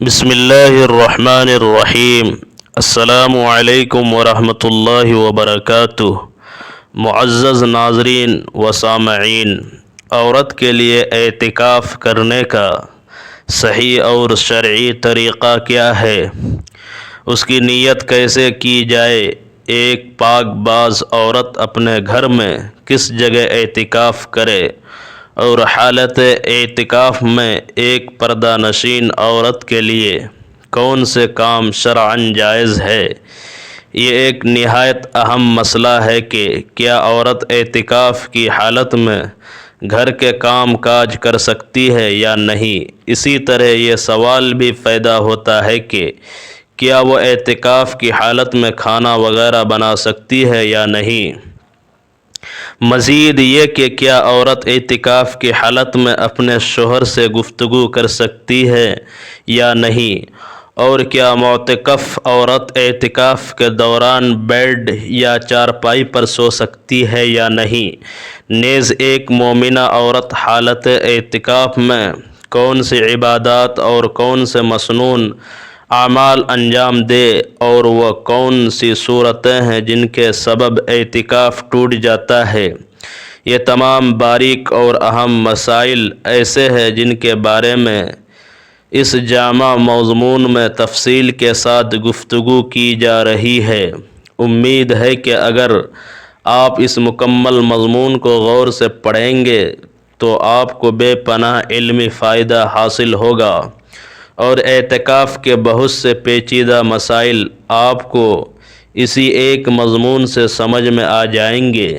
بسم اللہ الرحمن الرحیم۔ السلام علیکم ورحمۃ اللہ وبرکاتہ۔ معزز ناظرین و سامعین، عورت کے لیے اعتکاف کرنے کا صحیح اور شرعی طریقہ کیا ہے؟ اس کی نیت کیسے کی جائے؟ ایک پاک باز عورت اپنے گھر میں کس جگہ اعتکاف کرے اور حالت اعتکاف میں ایک پردہ نشین عورت کے لیے کون سے کام شرعاً جائز ہے؟ یہ ایک نہایت اہم مسئلہ ہے کہ کیا عورت اعتکاف کی حالت میں گھر کے کام کاج کر سکتی ہے یا نہیں؟ اسی طرح یہ سوال بھی پیدا ہوتا ہے کہ کیا وہ اعتکاف کی حالت میں کھانا وغیرہ بنا سکتی ہے یا نہیں؟ مزید یہ کہ کیا عورت اعتکاف کی حالت میں اپنے شوہر سے گفتگو کر سکتی ہے یا نہیں؟ اور کیا معتکف عورت اعتکاف کے دوران بیڈ یا چارپائی پر سو سکتی ہے یا نہیں؟ نیز ایک مومنہ عورت حالت اعتکاف میں کون سی عبادات اور کون سے مسنون اعمال انجام دے اور وہ کون سی صورتیں ہیں جن کے سبب اعتکاف ٹوٹ جاتا ہے؟ یہ تمام باریک اور اہم مسائل ایسے ہیں جن کے بارے میں اس جامع مضمون میں تفصیل کے ساتھ گفتگو کی جا رہی ہے۔ امید ہے کہ اگر آپ اس مکمل مضمون کو غور سے پڑھیں گے تو آپ کو بے پناہ علمی فائدہ حاصل ہوگا اور اعتکاف کے بہت سے پیچیدہ مسائل آپ کو اسی ایک مضمون سے سمجھ میں آ جائیں گے۔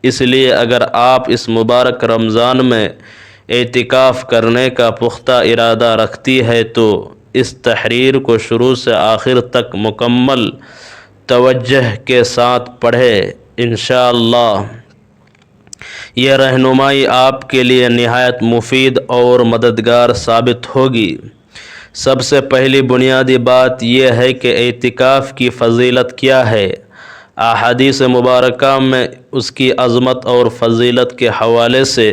اس لیے اگر آپ اس مبارک رمضان میں اعتکاف کرنے کا پختہ ارادہ رکھتی ہے تو اس تحریر کو شروع سے آخر تک مکمل توجہ کے ساتھ پڑھے۔ انشاءاللہ یہ رہنمائی آپ کے لیے نہایت مفید اور مددگار ثابت ہوگی۔ سب سے پہلی بنیادی بات یہ ہے کہ اعتکاف کی فضیلت کیا ہے۔ احادیث مبارکہ میں اس کی عظمت اور فضیلت کے حوالے سے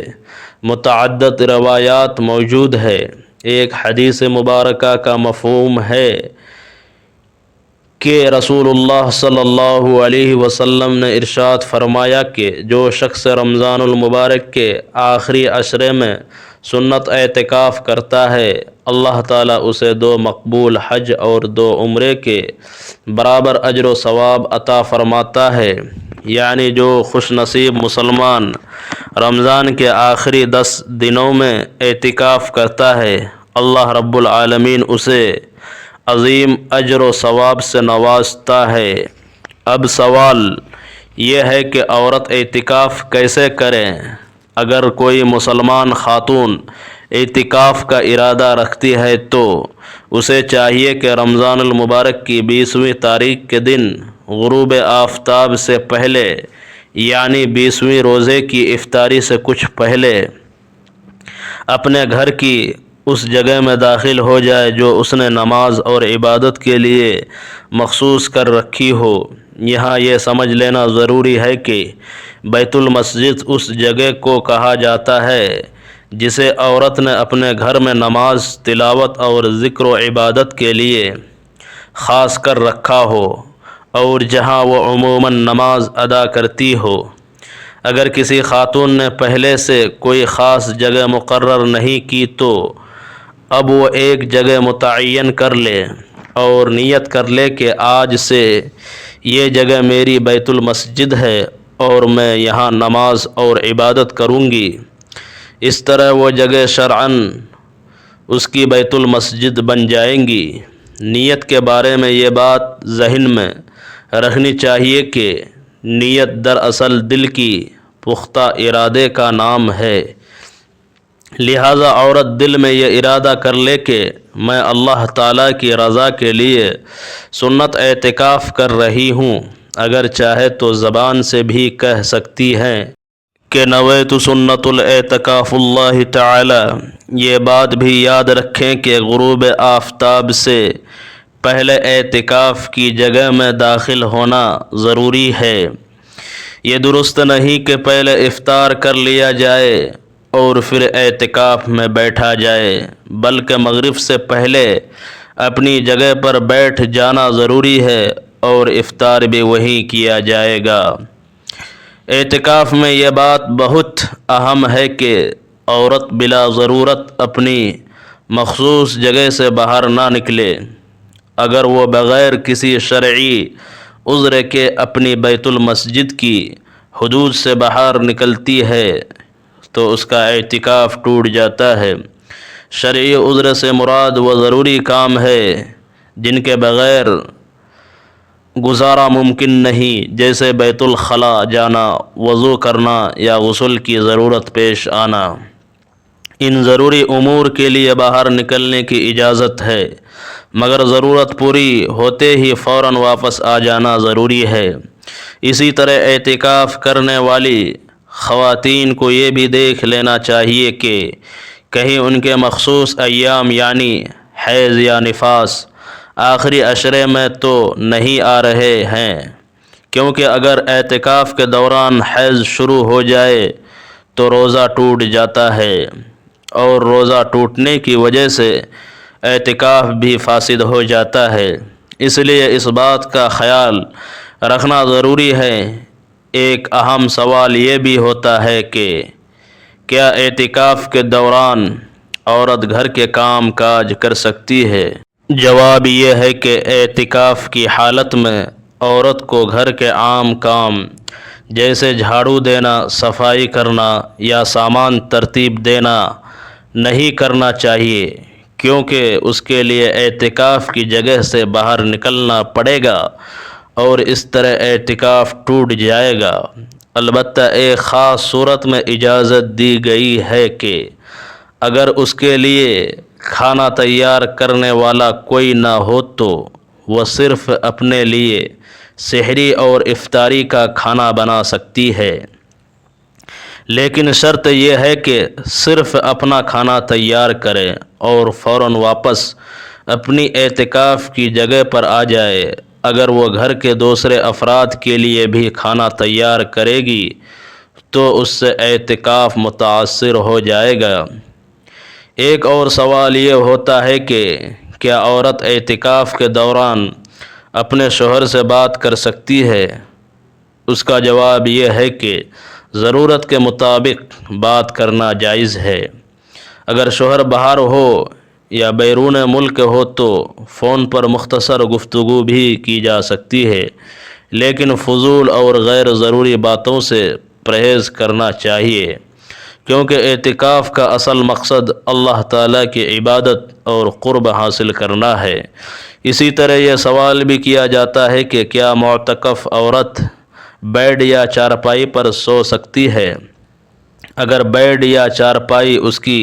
متعدد روایات موجود ہے۔ ایک حدیث مبارکہ کا مفہوم ہے کہ رسول اللہ صلی اللہ علیہ وسلم نے ارشاد فرمایا کہ جو شخص رمضان المبارک کے آخری عشرے میں سنت اعتکاف کرتا ہے، اللہ تعالیٰ اسے 2 مقبول حج اور 2 عمرے کے برابر اجر و ثواب عطا فرماتا ہے۔ یعنی جو خوش نصیب مسلمان رمضان کے آخری 10 دنوں میں اعتکاف کرتا ہے، اللہ رب العالمین اسے عظیم اجر و ثواب سے نوازتا ہے۔ اب سوال یہ ہے کہ عورت اعتکاف کیسے کریں؟ اگر کوئی مسلمان خاتون اعتکاف کا ارادہ رکھتی ہے تو اسے چاہیے کہ رمضان المبارک کی 20ویں تاریخ کے دن غروب آفتاب سے پہلے یعنی 20ویں روزے کی افطاری سے کچھ پہلے اپنے گھر کی اس جگہ میں داخل ہو جائے جو اس نے نماز اور عبادت کے لیے مخصوص کر رکھی ہو۔ یہاں یہ سمجھ لینا ضروری ہے کہ بیت المسجد اس جگہ کو کہا جاتا ہے جسے عورت نے اپنے گھر میں نماز، تلاوت اور ذکر و عبادت کے لیے خاص کر رکھا ہو اور جہاں وہ عموماً نماز ادا کرتی ہو۔ اگر کسی خاتون نے پہلے سے کوئی خاص جگہ مقرر نہیں کی تو اب وہ ایک جگہ متعین کر لے اور نیت کر لے کہ آج سے یہ جگہ میری بیت المسجد ہے اور میں یہاں نماز اور عبادت کروں گی۔ اس طرح وہ جگہ شرعاً اس کی بیت المسجد بن جائیں گی۔ نیت کے بارے میں یہ بات ذہن میں رکھنی چاہیے کہ نیت دراصل دل کی پختہ ارادے کا نام ہے۔ لہذا عورت دل میں یہ ارادہ کر لے کہ میں اللہ تعالیٰ کی رضا کے لیے سنت اعتکاف کر رہی ہوں۔ اگر چاہے تو زبان سے بھی کہہ سکتی ہیں کہ نویت سنت الاعتکاف اللہ تعالی۔ یہ بات بھی یاد رکھیں کہ غروب آفتاب سے پہلے اعتکاف کی جگہ میں داخل ہونا ضروری ہے۔ یہ درست نہیں کہ پہلے افطار کر لیا جائے اور پھر اعتکاف میں بیٹھا جائے، بلکہ مغرب سے پہلے اپنی جگہ پر بیٹھ جانا ضروری ہے اور افطار بھی وہیں کیا جائے گا۔ اعتکاف میں یہ بات بہت اہم ہے کہ عورت بلا ضرورت اپنی مخصوص جگہ سے باہر نہ نکلے۔ اگر وہ بغیر کسی شرعی عذر کے اپنی بیت المسجد کی حدود سے باہر نکلتی ہے تو اس کا اعتکاف ٹوٹ جاتا ہے۔ شرعی عذر سے مراد وہ ضروری کام ہے جن کے بغیر گزارا ممکن نہیں، جیسے بیت الخلاء جانا، وضو کرنا یا غسل کی ضرورت پیش آنا۔ ان ضروری امور کے لیے باہر نکلنے کی اجازت ہے، مگر ضرورت پوری ہوتے ہی فوراً واپس آ جانا ضروری ہے۔ اسی طرح اعتکاف کرنے والی خواتین کو یہ بھی دیکھ لینا چاہیے کہ کہیں ان کے مخصوص ایام یعنی حیض یا نفاس آخری عشرے میں تو نہیں آ رہے ہیں، کیونکہ اگر اعتکاف کے دوران حیض شروع ہو جائے تو روزہ ٹوٹ جاتا ہے، اور روزہ ٹوٹنے کی وجہ سے اعتکاف بھی فاسد ہو جاتا ہے۔ اس لیے اس بات کا خیال رکھنا ضروری ہے۔ ایک اہم سوال یہ بھی ہوتا ہے کہ کیا اعتکاف کے دوران عورت گھر کے کام کاج کر سکتی ہے؟ جواب یہ ہے کہ اعتکاف کی حالت میں عورت کو گھر کے عام کام جیسے جھاڑو دینا، صفائی کرنا یا سامان ترتیب دینا نہیں کرنا چاہیے، کیونکہ اس کے لیے اعتکاف کی جگہ سے باہر نکلنا پڑے گا اور اس طرح اعتکاف ٹوٹ جائے گا۔ البتہ ایک خاص صورت میں اجازت دی گئی ہے کہ اگر اس کے لیے کھانا تیار کرنے والا کوئی نہ ہو تو وہ صرف اپنے لیے سحری اور افطاری کا کھانا بنا سکتی ہے، لیکن شرط یہ ہے کہ صرف اپنا کھانا تیار کرے اور فوراً واپس اپنی اعتکاف کی جگہ پر آ جائے۔ اگر وہ گھر کے دوسرے افراد کے لیے بھی کھانا تیار کرے گی تو اس سے اعتکاف متاثر ہو جائے گا۔ ایک اور سوال یہ ہوتا ہے کہ کیا عورت اعتکاف کے دوران اپنے شوہر سے بات کر سکتی ہے؟ اس کا جواب یہ ہے کہ ضرورت کے مطابق بات کرنا جائز ہے۔ اگر شوہر باہر ہو یا بیرون ملک ہو تو فون پر مختصر گفتگو بھی کی جا سکتی ہے، لیکن فضول اور غیر ضروری باتوں سے پرہیز کرنا چاہیے، کیونکہ اعتکاف کا اصل مقصد اللہ تعالیٰ کی عبادت اور قرب حاصل کرنا ہے۔ اسی طرح یہ سوال بھی کیا جاتا ہے کہ کیا معتکف عورت بیڈ یا چارپائی پر سو سکتی ہے؟ اگر بیڈ یا چارپائی اس کی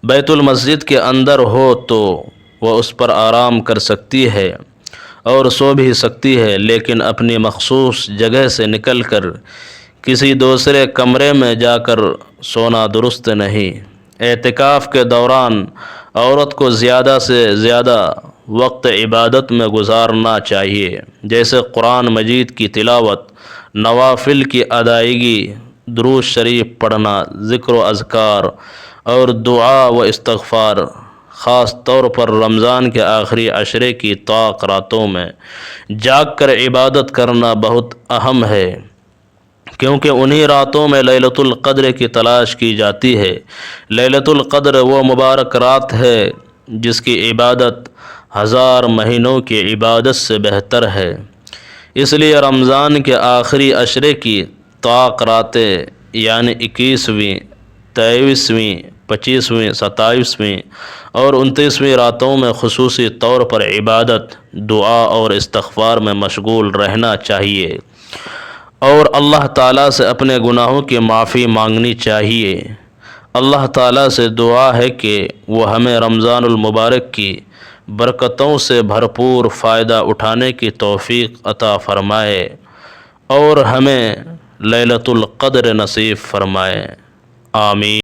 بیت المسجد کے اندر ہو تو وہ اس پر آرام کر سکتی ہے اور سو بھی سکتی ہے، لیکن اپنی مخصوص جگہ سے نکل کر کسی دوسرے کمرے میں جا کر سونا درست نہیں۔ اعتکاف کے دوران عورت کو زیادہ سے زیادہ وقت عبادت میں گزارنا چاہیے، جیسے قرآن مجید کی تلاوت، نوافل کی ادائیگی، درود شریف پڑھنا، ذکر و اذکار اور دعا و استغفار۔ خاص طور پر رمضان کے آخری عشرے کی طاق راتوں میں جاگ کر عبادت کرنا بہت اہم ہے، کیونکہ انہی راتوں میں لیلۃ القدر کی تلاش کی جاتی ہے۔ لیلۃ القدر وہ مبارک رات ہے جس کی عبادت 1000 مہینوں کی عبادت سے بہتر ہے۔ اس لیے رمضان کے آخری عشرے کی طاق راتیں یعنی 21ویں، 23ویں، 25ویں، 27ویں اور 29ویں راتوں میں خصوصی طور پر عبادت، دعا اور استغفار میں مشغول رہنا چاہیے اور اللہ تعالیٰ سے اپنے گناہوں کی معافی مانگنی چاہیے۔ اللہ تعالیٰ سے دعا ہے کہ وہ ہمیں رمضان المبارک کی برکتوں سے بھرپور فائدہ اٹھانے کی توفیق عطا فرمائے اور ہمیں لیلۃ القدر نصیب فرمائے۔ آمین۔